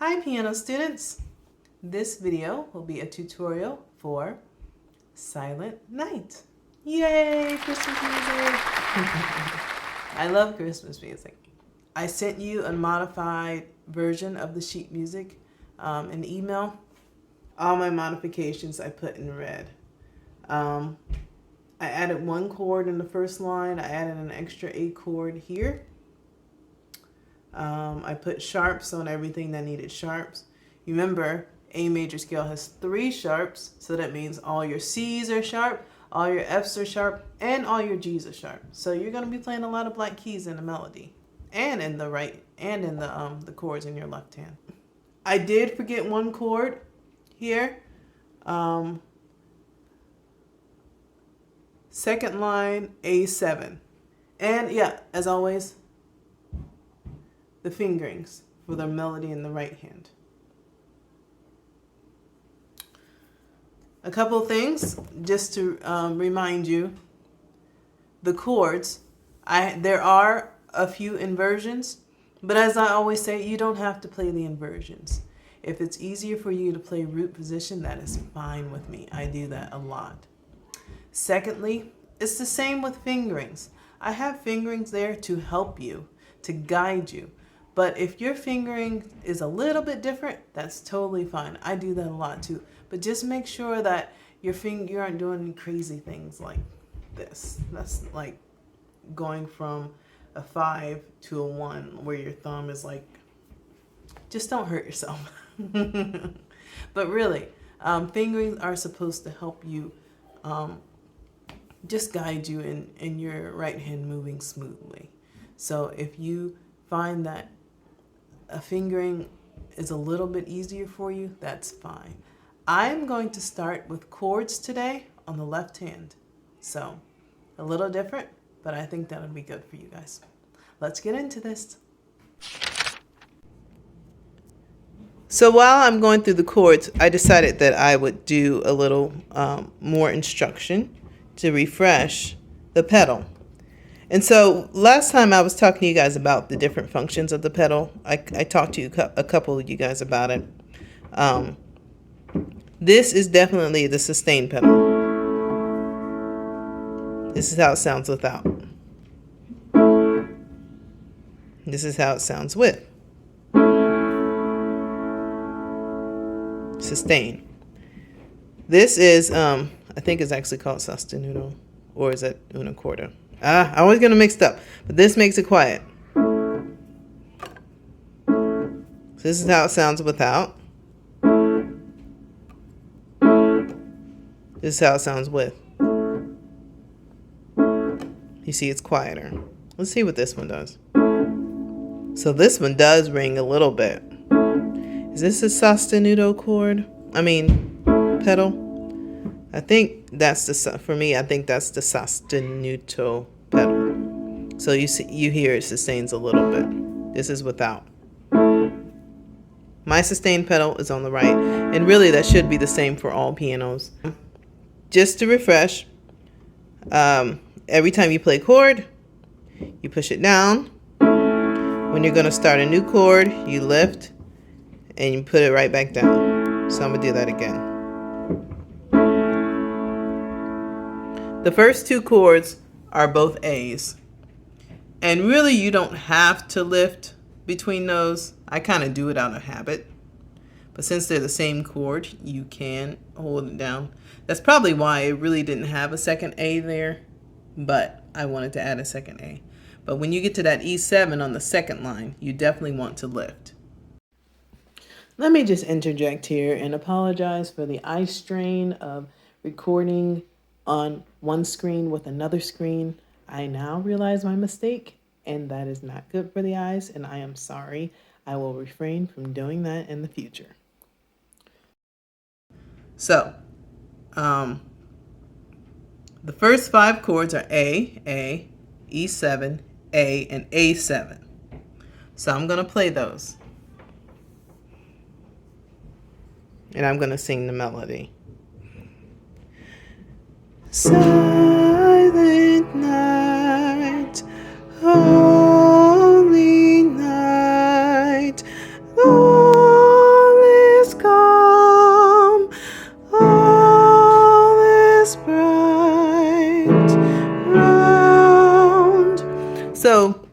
Hi piano students! This video will be a tutorial for Silent Night. Yay, Christmas music! I love Christmas music. I sent you a modified version of the sheet music in email. All my modifications I put in red. I added one chord in the first line. I added an extra A chord here. I put sharps on everything that needed sharps. You remember, A major scale has 3 sharps, so that means all your C's are sharp, all your F's are sharp, and all your G's are sharp. So you're going to be playing a lot of black keys in the melody, and in the right, and in the chords in your left hand. I did forget one chord here. Second line, A7. And yeah, as always, the fingerings for the melody in the right hand. A couple things just to remind you. The chords, there are a few inversions, but as I always say, you don't have to play the inversions. If it's easier for you to play root position, that is fine with me. I do that a lot. Secondly, it's the same with fingerings. I have fingerings there to help you, to guide you. But if your fingering is a little bit different, that's totally fine. I do that a lot too. But just make sure that you aren't doing any crazy things like this. That's like going from a 5 to a 1 where your thumb is like, just don't hurt yourself. But really, fingerings are supposed to help you just guide you in your right hand moving smoothly. So if you find that a fingering is a little bit easier for you, that's fine. I'm going to start with chords today on the left hand. So a little different, but I think that'll be good for you guys. Let's get into this. So while I'm going through the chords, I decided that I would do a little more instruction to refresh the pedal. And so last time I was talking to you guys about the different functions of the pedal. I talked to you, a couple of you guys about it. This is definitely the sustain pedal. This is how it sounds without. This is how it sounds with. Sustain. This is, I think it's actually called sostenuto, or is it una quarta? I always get them mixed up, but this makes it quiet. So this is how it sounds without. This is how it sounds with. You see, it's quieter. Let's see what this one does. So this one does ring a little bit. Is this a sostenuto chord? Pedal? I think that's for me, I think that's the sostenuto pedal. So you hear it sustains a little bit. This is without. My sustain pedal is on the right, and really that should be the same for all pianos. Just to refresh, every time you play a chord, you push it down. When you're going to start a new chord, you lift and you put it right back down. So I'm gonna do that again. The first two chords are both A's. And really you don't have to lift between those. I kind of do it out of habit. But since they're the same chord, you can hold it down. That's probably why it really didn't have a second A there, but I wanted to add a second A. But when you get to that E7 on the second line, you definitely want to lift. Let me just interject here and apologize for the eye strain of recording on one screen with another screen. I now realize my mistake, and that is not good for the eyes, and I am sorry. I will refrain from doing that in the future. So, the first five chords are A, E7, A, and A7. So I'm going to play those. And I'm going to sing the melody. Silent night, holy night, all is calm, all is bright round. So,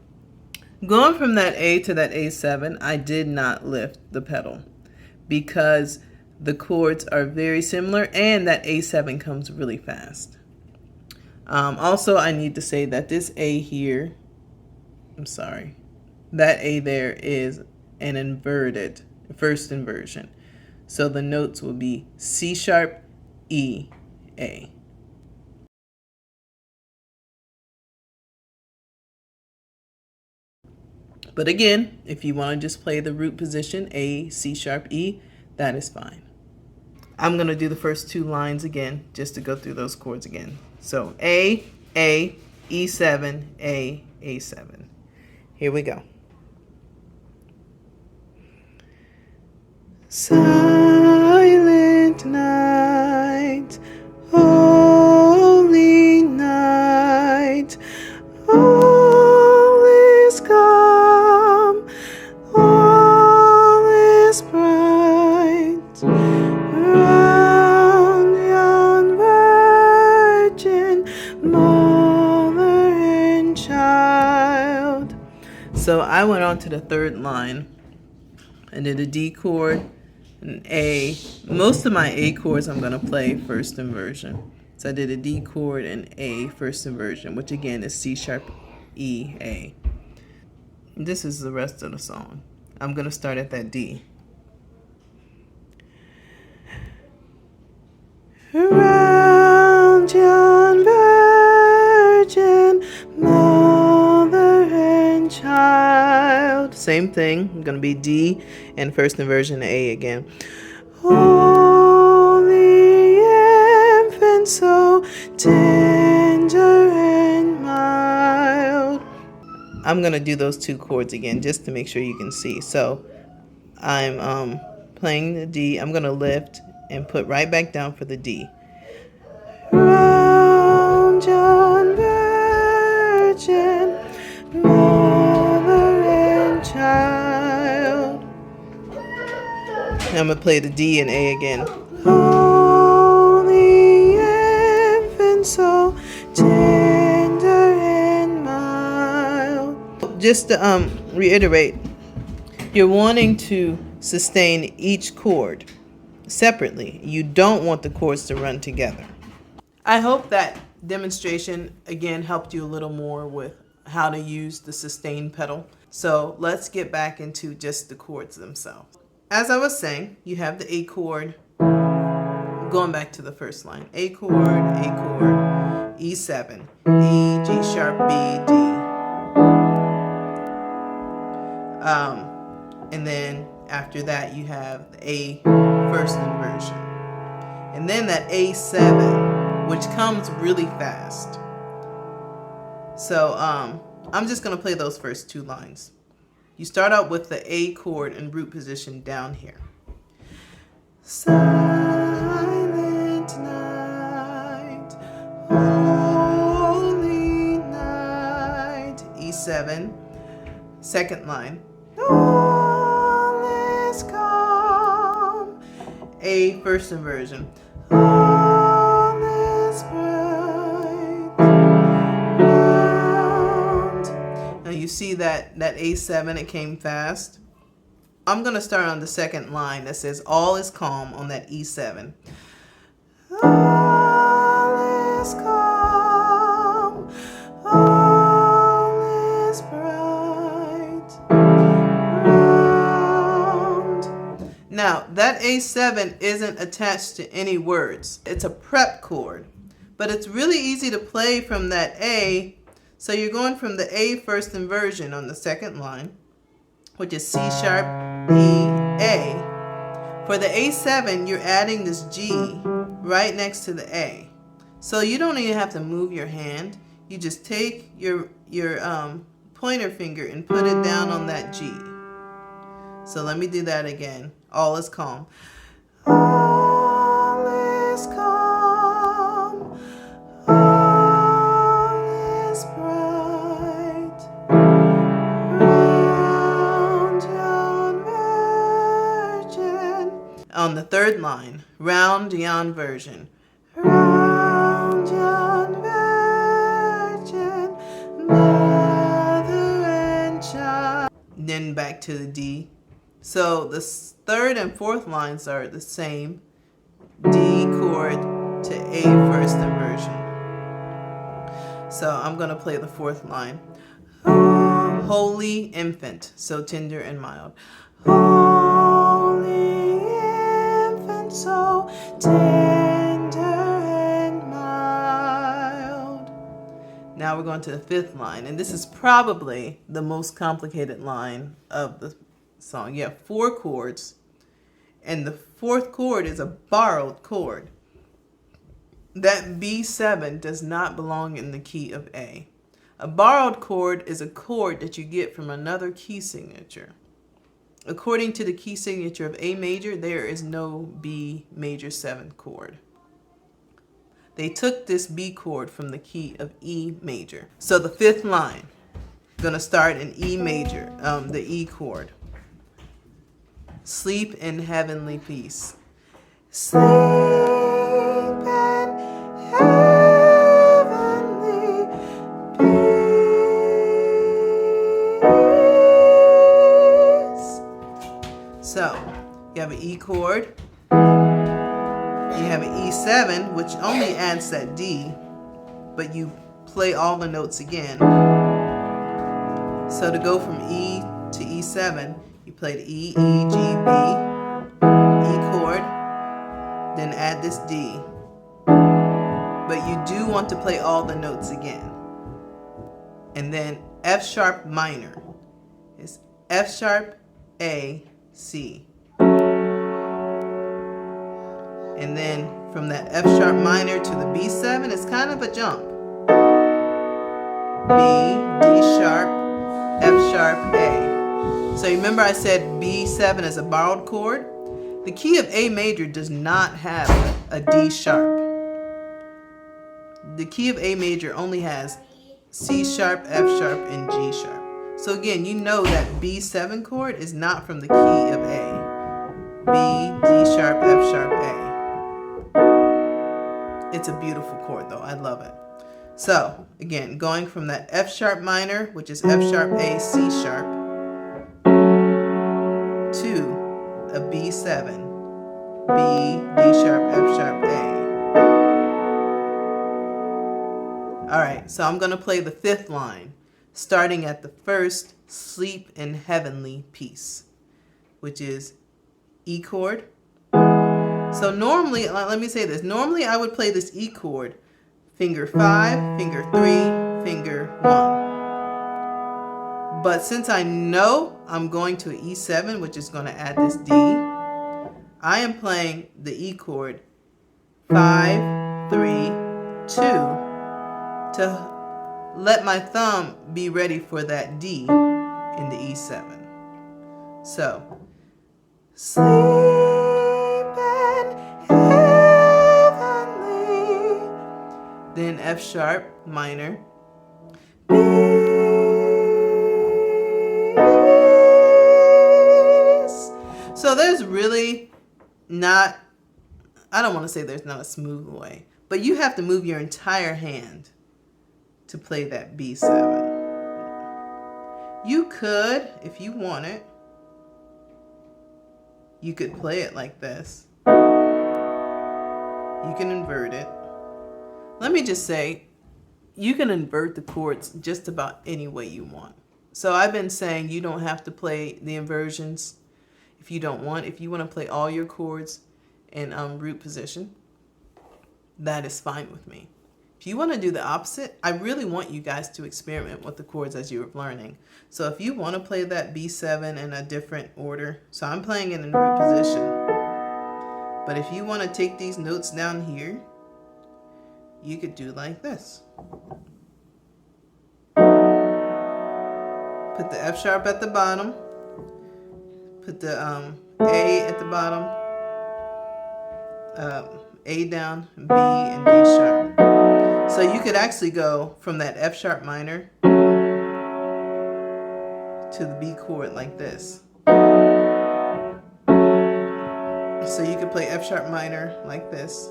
going from that A to that A7, I did not lift the pedal because the chords are very similar and that A7 comes really fast. Also, I need to say that this A here, that A there is an inverted first inversion. So the notes will be C sharp, E, A. But again, if you want to just play the root position, A, C sharp, E, that is fine. I'm going to do the first two lines again, just to go through those chords again. So A, E7, A, A7. Here we go. Silent night, holy night, all is calm, all is bright. Round yon virgin, mother and child. So I went on to the third line and did a D chord, an A. Most of my A chords I'm going to play first inversion. So I did a D chord and A first inversion, which again is C sharp, E, A. This is the rest of the song. I'm going to start at that D. Around yon virgin, mother and child. Same thing. I'm going to be D and first inversion A again. Holy infant, so tender and mild. I'm going to do those two chords again just to make sure you can see. So I'm playing the D. I'm going to lift and put right back down for the D. Round yon virgin, mother and child. Now I'm going to play the D and A again. Holy infant, so tender and mild. Just to reiterate, you're wanting to sustain each chord separately. You don't want the chords to run together. I hope that demonstration again helped you a little more with how to use the sustain pedal. So let's get back into just the chords themselves. As I was saying, you have the A chord, going back to the first line. A chord, E7, E, G sharp, B, D. And then after that you have the A first inversion. And then that A7, which comes really fast. So I'm just going to play those first two lines. You start out with the A chord in root position down here. Silent night, holy night, E7, second line. All is calm. A first inversion. All is bright round. Now you see that A7, it came fast. I'm going to start on the second line that says all is calm on that E7. All is calm, all is bright round. Now, that A7 isn't attached to any words. It's a prep chord, but it's really easy to play from that A. So you're going from the A first inversion on the second line, which is C sharp, E, A. For the A7, you're adding this G right next to the A. So you don't even have to move your hand. You just take your pointer finger and put it down on that G. So let me do that again. All is calm. All is calm. All is bright. Round yon virgin. On the third line, round yon virgin. Round yon virgin, mother and child. Then back to the D. So the third and fourth lines are the same. D chord to A first inversion. So I'm going to play the fourth line. Holy infant, so tender and mild. Holy infant, so tender and mild. Now we're going to the fifth line, and this is probably the most complicated line of the song. You have 4 chords, and the fourth chord is a borrowed chord. That B7 does not belong in the key of A. A borrowed chord is a chord that you get from another key signature. According to the key signature of A major, there is no B major 7th chord. They took this B chord from the key of E major. So the fifth line, going to start in E major, the E chord. Sleep in heavenly peace. Sleep in heavenly peace. So, you have an E chord. You have an E7, which only adds that D, but you play all the notes again. So to go from E to E7, you played E, E, G, B, E chord, then add this D. But you do want to play all the notes again. And then F sharp minor is F sharp, A, C. And then from that F sharp minor to the B7, it's kind of a jump. B, D sharp, F sharp, A. So remember I said B7 is a borrowed chord? The key of A major does not have a D sharp. The key of A major only has C sharp, F sharp, and G sharp. So again, you know that B7 chord is not from the key of A. B, D sharp, F sharp, A. It's a beautiful chord though, I love it. So again, going from that F sharp minor, which is F sharp, A, C sharp, to a B7, B, D sharp, F sharp, A. All right, so I'm going to play the fifth line, starting at the first, sleep in heavenly peace, which is E chord. So normally, let me say this, normally I would play this E chord, finger 5, finger 3, finger 1. But since I know I'm going to an E7, which is going to add this D, I am playing the E chord 5, 3, 2 to let my thumb be ready for that D in the E7. So, sleep in heavenly, then F sharp minor, so there's really not I don't want to say there's not a smooth way, but you have to move your entire hand to play that B7. You could, if you wanted, you could play it like this. You can invert it. Let me just say, you can invert the chords just about any way you want. So I've been saying you don't have to play the inversions if you don't want. If you want to play all your chords in root position, that is fine with me. If you want to do the opposite, I really want you guys to experiment with the chords as you're learning. So if you want to play that B7 in a different order, so I'm playing it in root position. But if you want to take these notes down here, you could do like this. Put the F sharp at the bottom. Put the A at the bottom. A down, B, and D sharp. So you could actually go from that F sharp minor to the B chord like this. So you could play F sharp minor like this,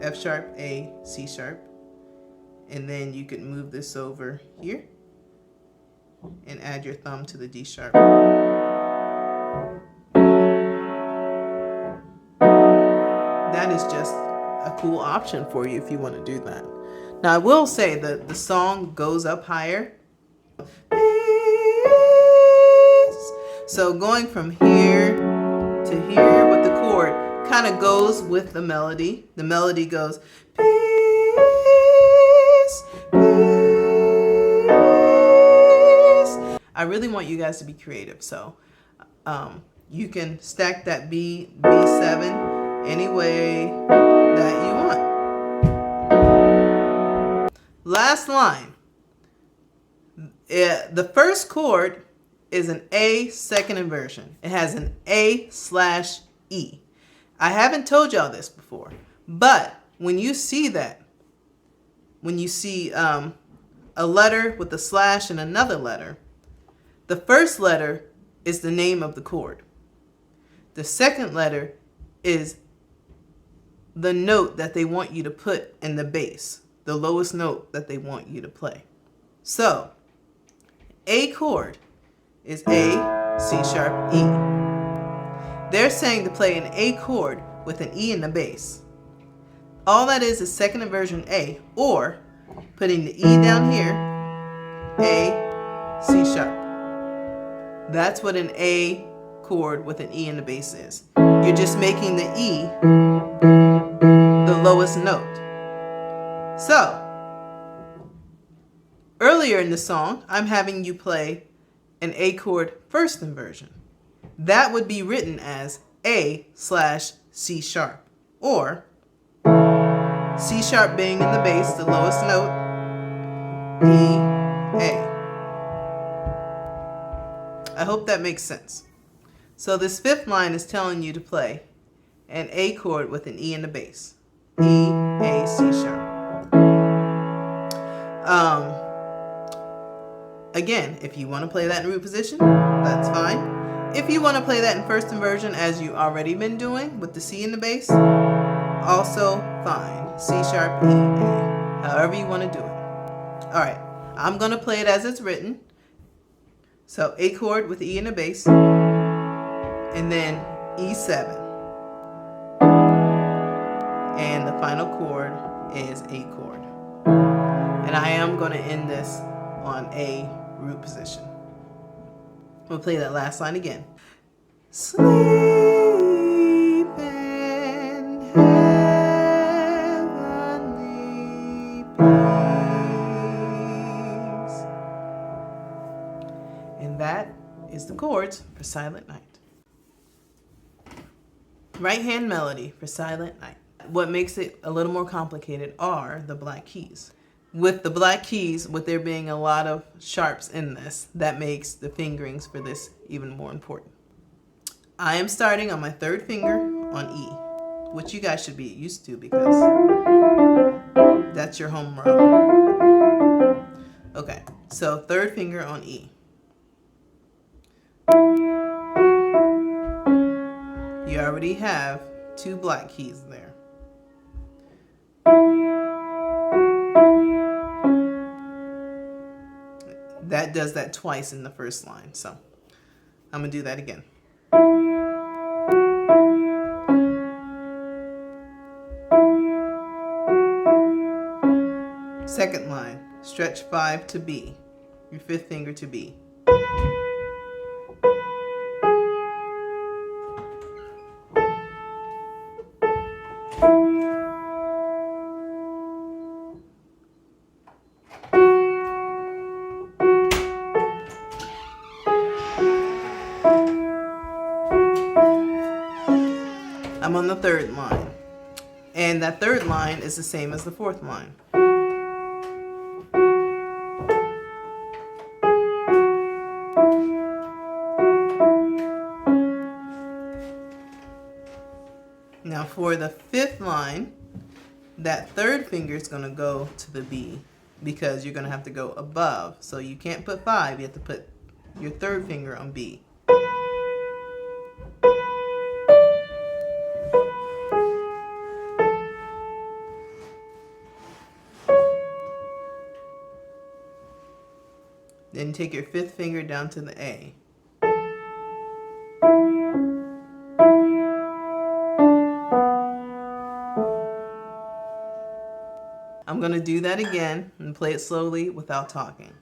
F sharp, A, C sharp, and then you could move this over here and add your thumb to the D sharp. That is just a cool option for you if you want to do that. Now I will say that the song goes up higher. So going from here to here with the chord kind of goes with the melody. The melody goes peace, peace. I really want you guys to be creative. So you can stack that B7 any way that you want. Last line. The first chord is an A second inversion. It has an A/E. I haven't told y'all this before, but when you see that, when you see a letter with a slash and another letter, the first letter is the name of the chord. The second letter is the note that they want you to put in the bass, the lowest note that they want you to play. So, A chord is A, C sharp, E. They're saying to play an A chord with an E in the bass. All that is second inversion A, or putting the E down here, A, C sharp. That's what an A chord with an E in the bass is. You're just making the E the lowest note. So, earlier in the song, I'm having you play an A chord first inversion. That would be written as A/C sharp, or C sharp being in the bass, the lowest note, E, A. I hope that makes sense. So this fifth line is telling you to play an A chord with an E in the bass. E, A, C sharp. Again, if you want to play that in root position, that's fine. If you want to play that in first inversion as you already been doing with the C in the bass, also fine. C sharp, E, A. However you want to do it. Alright, I'm going to play it as it's written. So A chord with E in the bass, and then E7. And the final chord is A chord. And I am going to end this on A root position. We'll play that last line again. Sleep in heavenly peace. And that is the chords for Silent Night. Right hand melody for Silent Night. What makes it a little more complicated are the black keys. With the black keys, with there being a lot of sharps in this, that makes the fingerings for this even more important. I am starting on my third finger on E, which you guys should be used to because that's your home row. Okay, so third finger on E. You already have 2 black keys there. That does that twice in the first line, so I'm going to do that again. Second line, stretch 5 to B, your 5th finger to B. I'm on the 3rd line, and that 3rd line is the same as the 4th line. Now for the 5th line, that 3rd finger is going to go to the B because you're going to have to go above. So you can't put 5, you have to put your 3rd finger on B. Then take your 5th finger down to the A. I'm going to do that again and play it slowly without talking.